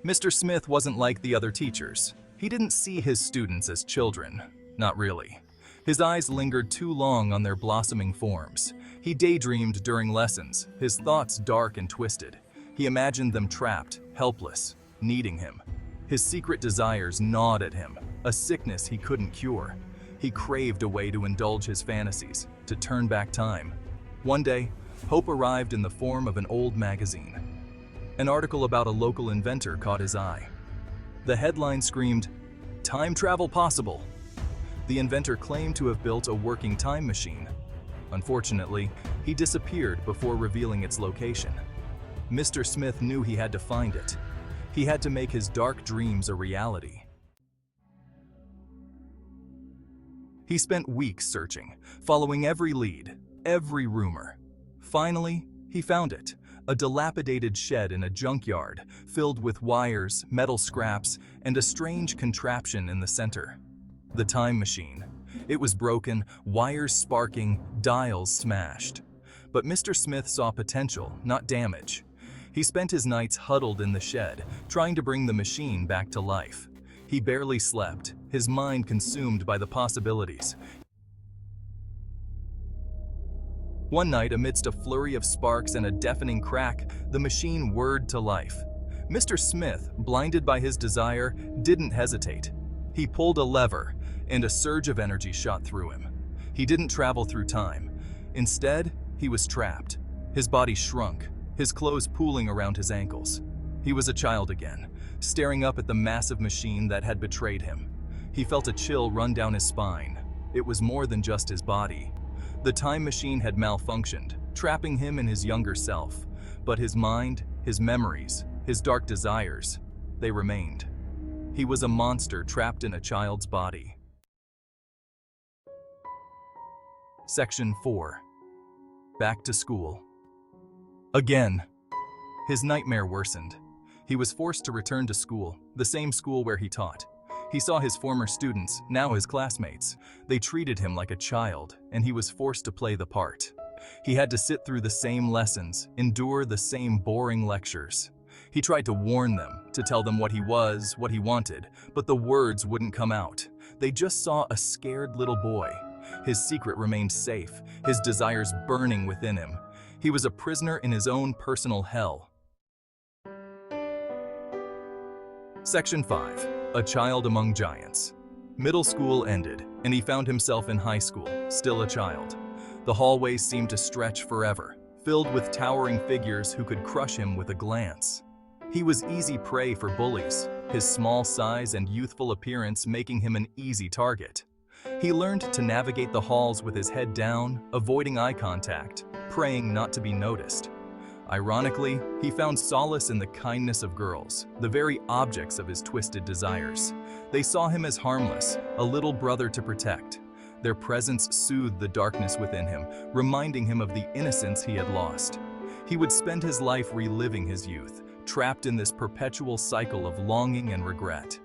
Mr. Smith wasn't like the other teachers. He didn't see his students as children. Not really. His eyes lingered too long on their blossoming forms. He daydreamed during lessons, his thoughts dark and twisted. He imagined them trapped, helpless, needing him. His secret desires gnawed at him, a sickness he couldn't cure. He craved a way to indulge his fantasies, to turn back time. One day, hope arrived in the form of an old magazine. An article about a local inventor caught his eye. The headline screamed, "Time travel possible." The inventor claimed to have built a working time machine. Unfortunately, he disappeared before revealing its location. Mr. Smith knew he had to find it. He had to make his dark dreams a reality. He spent weeks searching, following every lead, every rumor. Finally, he found it, a dilapidated shed in a junkyard, filled with wires, metal scraps, and a strange contraption in the center. The time machine. It was broken, wires sparking, dials smashed. But Mr. Smith saw potential, not damage. He spent his nights huddled in the shed, trying to bring the machine back to life. He barely slept, his mind consumed by the possibilities. One night, amidst a flurry of sparks and a deafening crack, the machine whirred to life. Mr. Smith, blinded by his desire, didn't hesitate. He pulled a lever, and a surge of energy shot through him. He didn't travel through time. Instead, he was trapped. His body shrunk, his clothes pooling around his ankles. He was a child again, staring up at the massive machine that had betrayed him. He felt a chill run down his spine. It was more than just his body. The time machine had malfunctioned, trapping him in his younger self. But his mind, his memories, his dark desires, they remained. He was a monster trapped in a child's body. Section 4. Back to school. Again. His nightmare worsened. He was forced to return to school, the same school where he taught. He saw his former students, now his classmates. They treated him like a child, and he was forced to play the part. He had to sit through the same lessons, endure the same boring lectures. He tried to warn them, to tell them what he was, what he wanted, but the words wouldn't come out. They just saw a scared little boy. His secret remained safe, his desires burning within him. He was a prisoner in his own personal hell. Section 5. A Child Among Giants. Middle school ended, and he found himself in high school, still a child. The hallways seemed to stretch forever, filled with towering figures who could crush him with a glance. He was easy prey for bullies, his small size and youthful appearance making him an easy target. He learned to navigate the halls with his head down, avoiding eye contact, praying not to be noticed. Ironically, he found solace in the kindness of girls, the very objects of his twisted desires. They saw him as harmless, a little brother to protect. Their presence soothed the darkness within him, reminding him of the innocence he had lost. He would spend his life reliving his youth, trapped in this perpetual cycle of longing and regret.